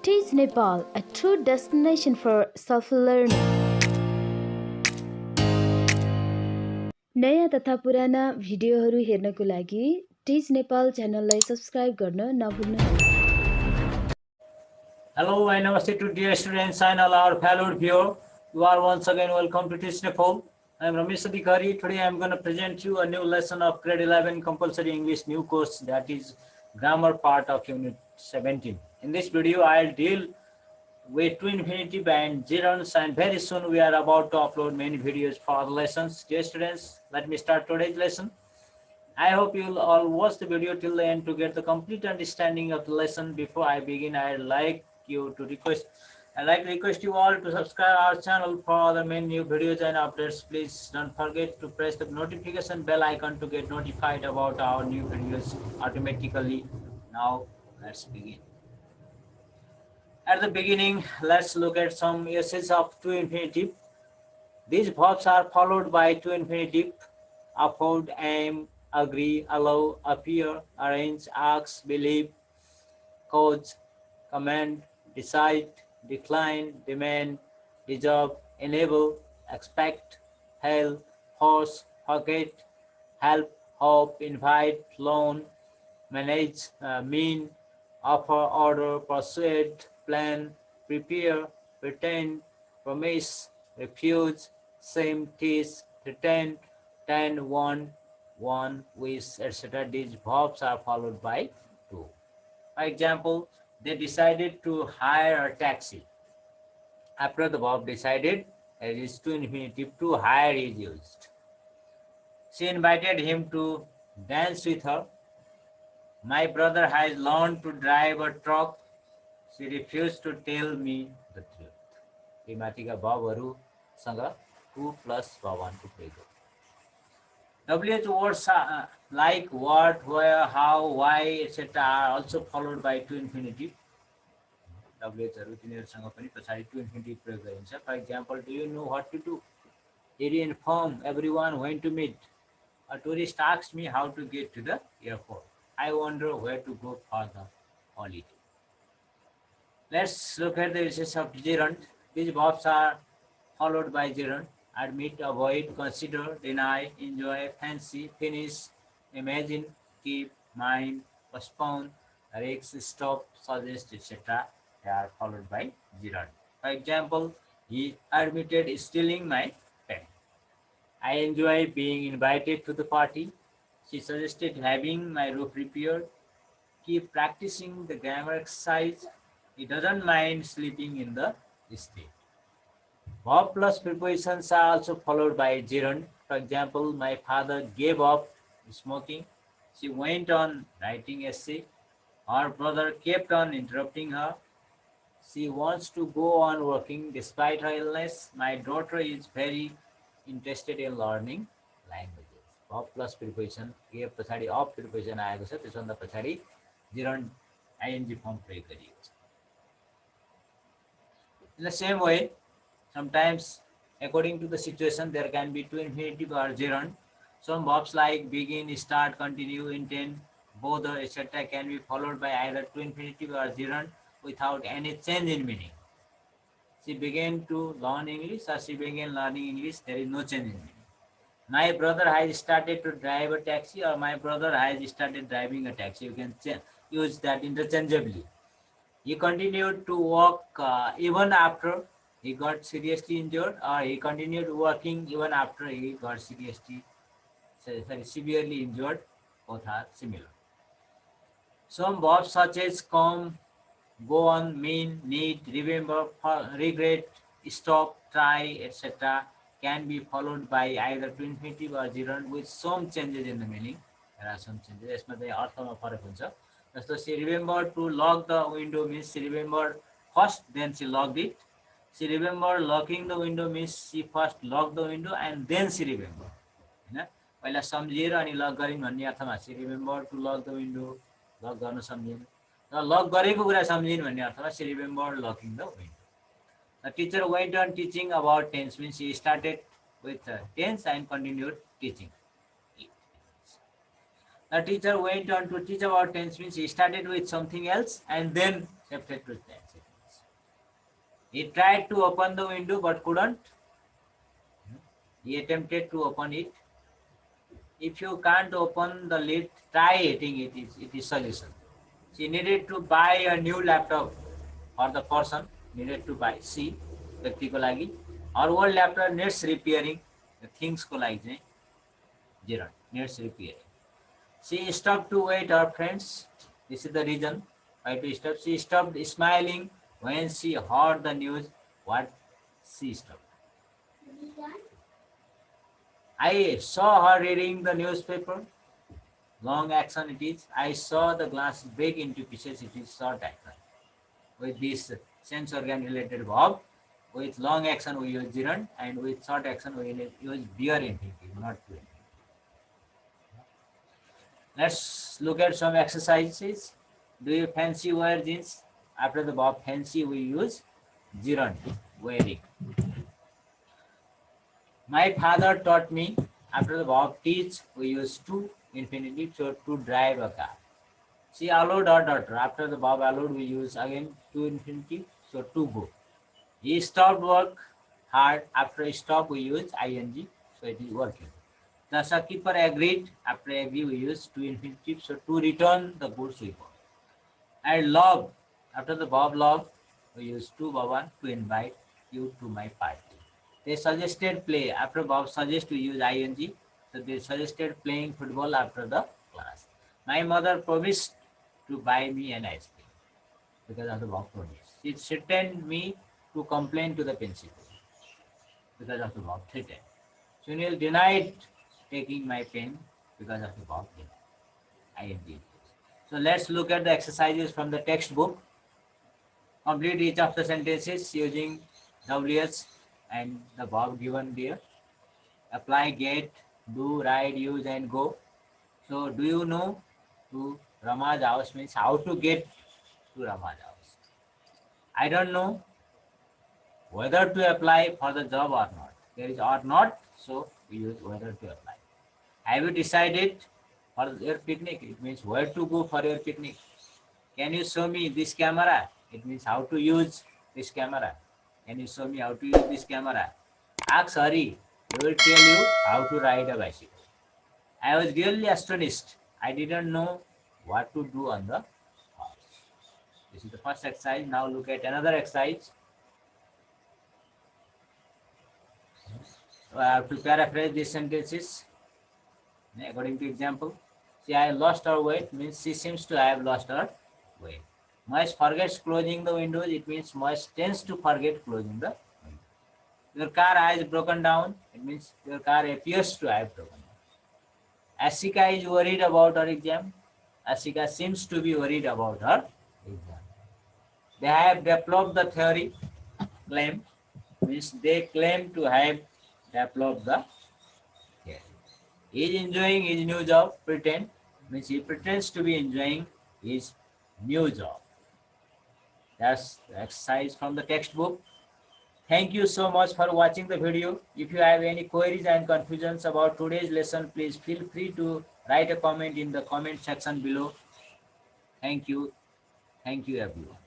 Teach Nepal, a true destination for self-learning. नयाँ तथा पुराना भिडियोहरू हेर्नको लागि टिच नेपाल च्यानललाई सब्स्क्राइब गर्न नभुल्नुहोला। Hello and namaste to dear students and all our fellow viewers. You are once again welcome to Teach Nepal. I am Ramesh Adhikari. Today I am going to present you a new lesson of grade 11 compulsory English new course, that is grammar part of unit 17. In this video I will deal with to infinitive and gerunds, and very soon we are about to upload many videos for the lessons. Dear students, let me start today's lesson. I hope you'll all watch the video till the end to get the complete understanding of the lesson. Before I begin, I'd like to request you all to subscribe our channel for other many new videos and updates. Please don't forget to press the notification bell icon to get notified about our new videos automatically. Now, let's begin. At the beginning, let's look at some uses of to infinitive. These verbs are followed by to infinitive: afford, aim, agree, allow, appear, arrange, ask, believe, cause, command, decide, decline, demand, deserve, enable, expect, help, force, forget, help, hope, invite, loan, manage, mean, offer, order, persuade, plan, prepare, pretend, promise, refuse, same, teach, pretend, tend, want, wish, etc. These verbs are followed by to. For example, they decided to hire a taxi. After the verb decided, it is to infinitive to hire is used. She invited him to dance with her. My brother has learned to drive a truck. She refused to tell me the truth. यी माथिका verb-हरूसँग to plus verb1 to प्रयोग WH words like what, where, how, why, etc. are also followed by to infinitive. WH-हरू तिनीहरूसँग पनि पछाडि to infinitive प्रयोग गरिन्छ. For example, do you know what to do? Did you inform everyone when to meet? A tourist asked me how to get to the airport. I wonder where to go for the holiday. Let's look at the uses of gerund. These verbs are followed by gerund: admit, avoid, consider, deny, enjoy, fancy, finish, imagine, keep, mind, postpone, risk, stop, suggest, etc. They are followed by gerund. For example, he admitted stealing my pen. I enjoy being invited to the party. She suggested having my roof repaired. Keep practicing the grammar exercise. He doesn't mind sleeping in the street. Verb plus prepositions are also followed by gerund. For example, my father gave up smoking. She went on writing essay. Her brother kept on interrupting her. She wants to go on working despite her illness. My daughter is very interested in learning languages. Verb plus preposition के पछाडि of preposition आएको छ, त्यसभन्दा पछाडि gerund ing form प्रयोग गरिएको छ. In the same way, sometimes according to the situation there can be to infinitive or gerund. Some verbs like begin, start, continue, intend, bother, etc. can be followed by either to infinitive or gerund without any change in meaning. She began to learn English or she began learning English, there is no change in meaning. My brother has started to drive a taxi or my brother has started driving a taxi. You can use that interchangeably. He continued to work even after he got seriously injured, or he continued working even after he got severely injured. Both are similar. Some verbs such as come, go on, mean, need, remember, regret, stop, try, etc. can be followed by either to infinitive or gerund with some changes in the meaning. There are some changes. यसमा चाहिँ अर्थमा फरक हुन्छ. जस्तो she remembered to lock the window means she remembered first, then she locked it. She remembered locking the window means she first locked the window and then she remembered. हैन, पहिला सम्झिएर अनि luck गरिन् भन्ने अर्थमा she remembered to lock the window, luck गर्न सम्झिन्. र luck गरेको कुरा सम्झिन् भन्ने अर्थमा she remembered locking the window. The teacher went on teaching about tense means she started with tense and continued teaching. The teacher went on to teach about tense means he started with something else and then shifted to tense. He tried to open the window but couldn't. He attempted to open it. If you can't open the lid, try hitting it. It is solution. She needed to buy a new laptop for the person needed to buy. C व्यक्ति को लागि और old laptop needs repairing. The things को लागि चाहिँ gerund needs repairing. She stopped to wait her friends. This is the reason why to stop. She stopped smiling when she heard the news. What she stopped. I saw her reading the newspaper. Long action it is. I saw the glass break into pieces. It is short action. With this sense organ related verb, with long action we use gerund, and with short action we use bare infinitive, not to infinitive. Let's look at some exercises. Do you fancy wear jeans? After the verb fancy we use gerund, wearing. My father taught me. After the verb teach we use to infinitive, so to drive a car. She allowed her daughter. After the verb allowed we use again to infinitive, so to go. He stopped work hard. After stop we use ing, so it is working. The shopkeeper agreed. After agree we use to infinitive, so to return the goods we bought. I love. After the verb love we use to Bhavan to invite you to my party. They suggested play. After verb suggest we use ing, so they suggested playing football after the class. My mother promised to buy me an ice cream because of the verb promise. She threatened me to complain to the principal because of the verb threaten. Sunil denied taking my pen because of the verb deny. ing. So let's look at the exercises from the textbook. Complete each of the sentences using WH and the verb given there. Apply, get, do, ride, use, and go. So, do you know to Rama's house means how to get to Rama's house? I don't know whether to apply for the job or not. There is or not, so we use whether to apply. Have you decided for your picnic? It means where to go for your picnic. Can you show me this camera? It means how to use this camera. Can you show me how to use this camera? Ask Hari. He will tell you how to ride a bicycle. I was really astonished. I didn't know what to do on the horse. This is the first exercise. Now look at another exercise. So I have to paraphrase these sentences according to example. See, I lost her weight means she seems to have lost her weight. Moise forgets closing the windows. It means Moise tends to forget closing the window. Your car has broken down. It means your car appears to have broken down. Ashika is worried about her exam. Ashika seems to be worried about her exam. They have developed the theory. Claim means they claim to have developed the theory. He is enjoying his new job. Pretend means he pretends to be enjoying his new job. That's the exercise from the textbook. Thank you so much for watching the video. If you have any queries and confusions about today's lesson, please feel free to write a comment in the comment section below. Thank you. Thank you, everyone.